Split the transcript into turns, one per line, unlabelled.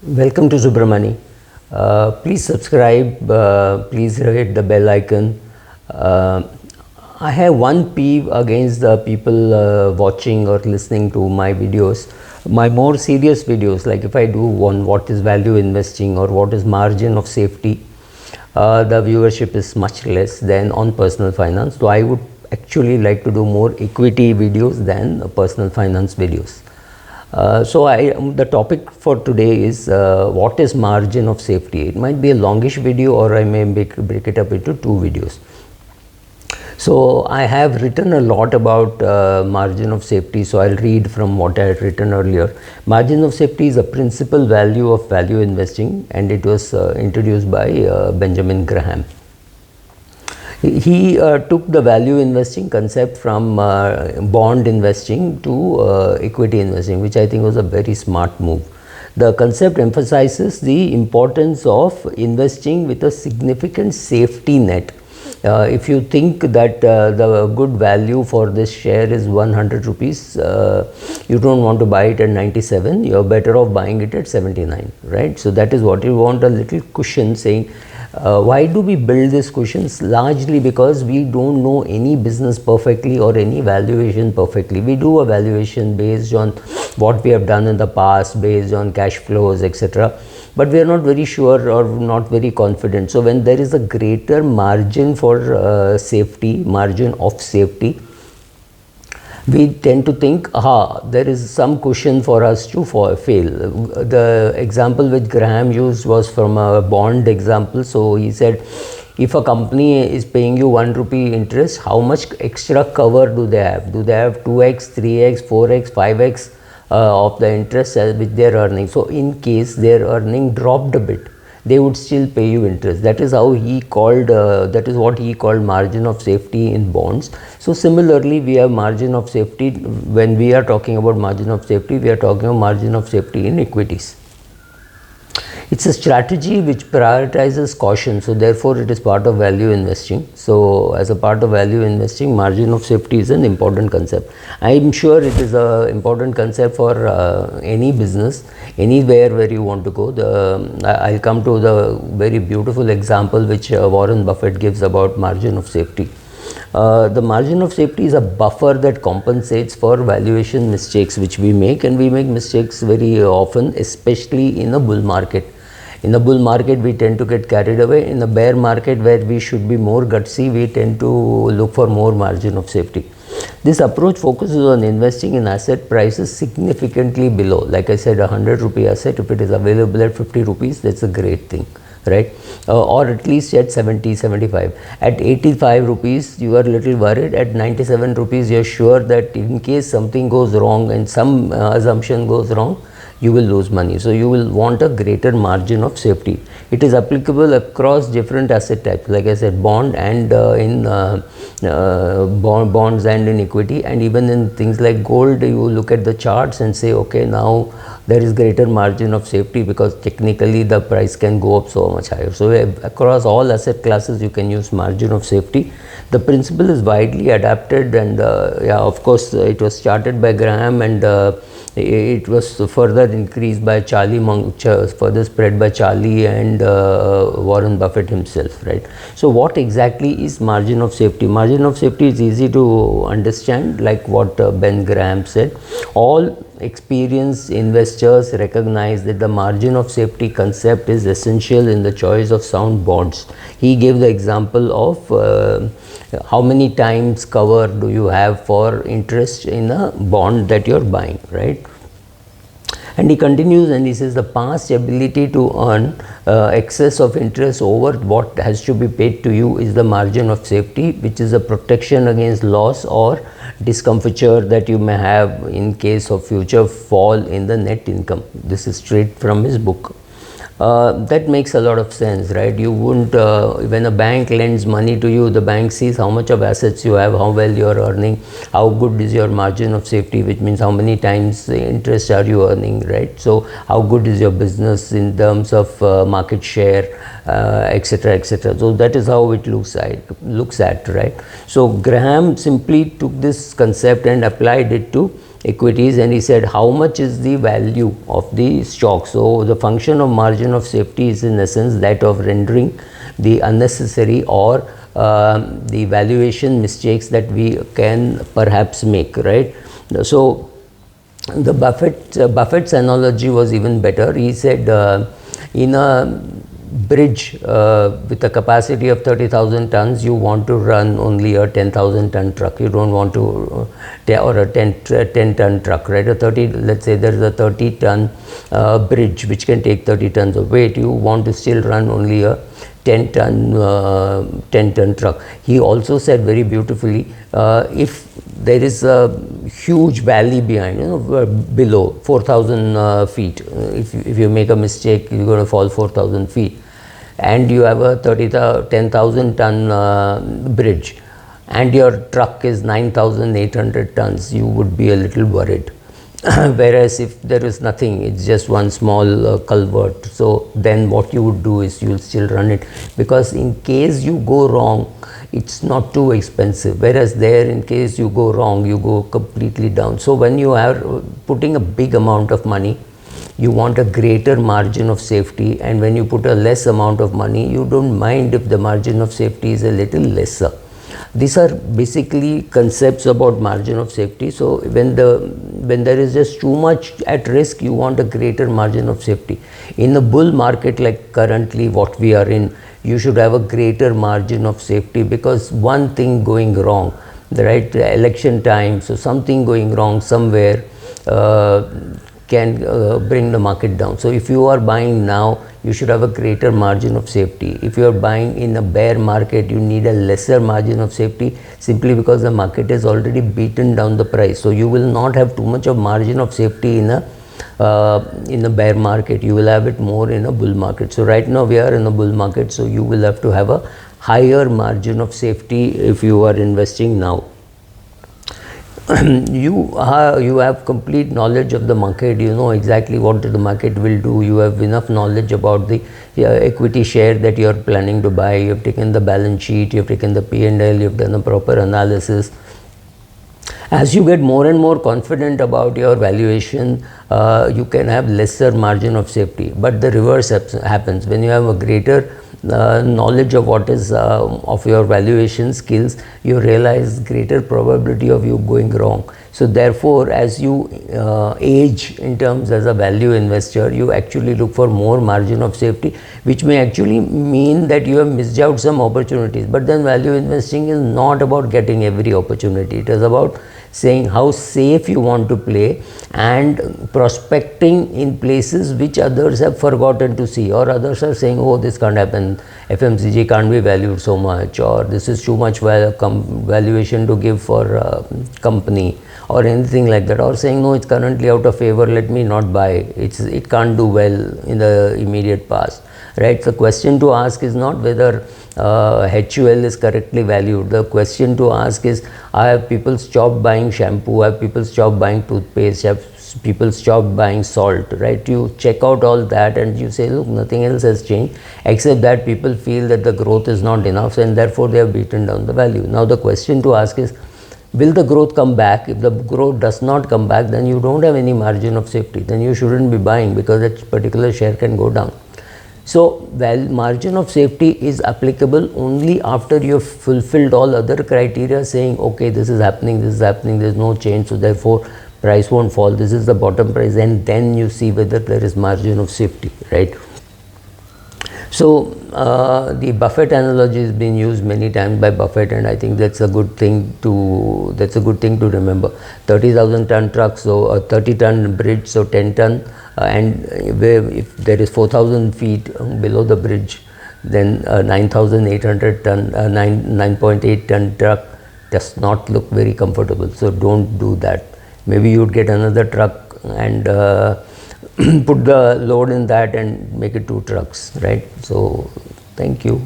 Welcome to Subramani. Please subscribe, please hit the bell icon. Uh, I have one peeve against the people watching or listening to my videos. My more serious videos, like if I do one what is value investing or what is margin of safety, the viewership is much less than on personal finance. So I would actually like to do more equity videos than personal finance videos. The topic for today is what is margin of safety. It might be a longish video, or I may break it up into two videos. So I have written a lot about margin of safety, so I'll read from what I had written earlier. Margin of safety is a principal value of value investing, and it was introduced by Benjamin Graham. He took the value investing concept from bond investing to equity investing, which I think was a very smart move. The concept emphasizes the importance of investing with a significant safety net. If you think that the good value for this share is 100 rupees, you don't want to buy it at 97, you're better off buying it at 79, right? So that is what you want, a little cushion saying. Why do we build these cushions? Largely because we don't know any business perfectly or any valuation perfectly. We do a valuation based on what we have done in the past, based on cash flows, etc. But we are not very sure or not very confident. So when there is a greater margin for safety, margin of safety, we tend to think, there is some cushion for us to fail. The example which Graham used was from a bond example. So he said, if a company is paying you 1 rupee interest, how much extra cover do they have? Do they have 2x, 3x, 4x, 5x of the interest which they are earning? So in case their earning dropped a bit, they would still pay you interest. That is how he called, that is what he called margin of safety in bonds. So similarly, we have margin of safety. When we are talking about margin of safety, we are talking about margin of safety in equities. It's a strategy which prioritizes caution, so therefore it is part of value investing. So as a part of value investing, margin of safety is an important concept. I am sure it is an important concept for any business, anywhere where you want to go. I'll come to the very beautiful example which Warren Buffett gives about margin of safety. The margin of safety is a buffer that compensates for valuation mistakes which we make, and we make mistakes very often, especially in a bull market. In a bull market, we tend to get carried away. In a bear market, where we should be more gutsy, we tend to look for more margin of safety. This approach focuses on investing in asset prices significantly below. Like I said, 100 rupee asset, if it is available at 50 rupees, that's a great thing, right? Or at least at 70, 75. At 85 rupees, you are a little worried. At 97 rupees, you are sure that in case something goes wrong and some assumption goes wrong, you will lose money. So you will want a greater margin of safety. It is applicable across different asset types, like I said, bond and in bonds and in equity, and even in things like gold. You look at the charts and say, okay, now there is greater margin of safety because technically the price can go up so much higher. So across all asset classes, you can use margin of safety. The principle is widely adapted, and of course, it was started by Graham, and it was further increased by Charlie Munger, further spread by Charlie and Warren Buffett himself, right? So what exactly is margin of safety? Margin of safety is easy to understand, like what Ben Graham said. All experienced investors recognize that the margin of safety concept is essential in the choice of sound bonds. He gave the example of how many times cover do you have for interest in a bond that you're buying, right? And he continues and he says the past ability to earn excess of interest over what has to be paid to you is the margin of safety, which is a protection against loss or discomfiture that you may have in case of future fall in the net income. This is straight from his book. That makes a lot of sense, right? You wouldn't, when a bank lends money to you, the bank sees how much of assets you have, how well you are earning, how good is your margin of safety, which means how many times the interest are you earning, right? So how good is your business in terms of market share, etc., etc. So that is how it looks at, right? So Graham simply took this concept and applied it to equities, and he said how much is the value of the stock. So the function of margin of safety is in essence that of rendering the unnecessary or the valuation mistakes that we can perhaps make, right? So the Buffett's analogy was even better. He said in a bridge with a capacity of 30,000 tons, you want to run only a 10,000 ton truck. You don't want to or a 10 ton truck, right? A 30, let's say there is a 30 ton bridge which can take 30 tons of weight. You want to still run only a 10 ton truck. He also said very beautifully, if there is a huge valley behind, below 4,000 feet, if you make a mistake, you're going to fall 4,000 feet, and you have a 10,000 ton bridge, and your truck is 9,800 tons, you would be a little worried. Whereas if there is nothing, it's just one small culvert, so then what you would do is you will still run it, because in case you go wrong, it's not too expensive. Whereas there, in case you go wrong, you go completely down. So when you are putting a big amount of money, you want a greater margin of safety, and when you put a less amount of money, you don't mind if the margin of safety is a little lesser. These are basically concepts about margin of safety. So when there is just too much at risk, you want a greater margin of safety. In a bull market like currently what we are in, you should have a greater margin of safety, because one thing going wrong, right, election time, so something going wrong somewhere can bring the market down. So if you are buying now, you should have a greater margin of safety. If you are buying in a bear market, you need a lesser margin of safety, simply because the market has already beaten down the price. So you will not have too much of margin of safety in a bear market. You will have it more in a bull market. So right now we are in a bull market, so you will have to have a higher margin of safety if you are investing now. You have complete knowledge of the market. You know exactly what the market will do. You have enough knowledge about the equity share that you are planning to buy. You have taken the balance sheet, you have taken the P&L, you have done a proper analysis. As you get more and more confident about your valuation, you can have lesser margin of safety. But the reverse happens. When you have a greater knowledge of what is of your valuation skills, you realize greater probability of you going wrong. So therefore, as you age in terms as a value investor, you actually look for more margin of safety, which may actually mean that you have missed out some opportunities. But then value investing is not about getting every opportunity. It is about saying how safe you want to play and prospecting in places which others have forgotten to see, or others are saying, oh, this can't happen, FMCG can't be valued so much, or this is too much valuation to give for company, or anything like that, or saying, no, it's currently out of favor, let me not buy, it can't do well in the immediate past, right? The question to ask is not whether HUL is correctly valued. The question to ask is, have people stopped buying shampoo? Have people stopped buying toothpaste? Have people stopped buying salt, right? You check out all that and you say, look, nothing else has changed except that people feel that the growth is not enough and therefore they have beaten down the value. Now the question to ask is, will the growth come back? If the growth does not come back, then you don't have any margin of safety. Then you shouldn't be buying, because that particular share can go down. So, margin of safety is applicable only after you have fulfilled all other criteria, saying, okay, this is happening, there is no change, so therefore price won't fall, this is the bottom price, and then you see whether there is margin of safety, right? So, the Buffett analogy has been used many times by Buffett, and I think that's a good thing to remember. 30,000 ton truck, so a 30 ton bridge, so 10 ton, and if there is 4,000 feet below the bridge, then 9,800 ton, 9.8 ton truck does not look very comfortable. So don't do that. Maybe you would get another truck and put the load in that and make it 2 trucks, right? So thank you.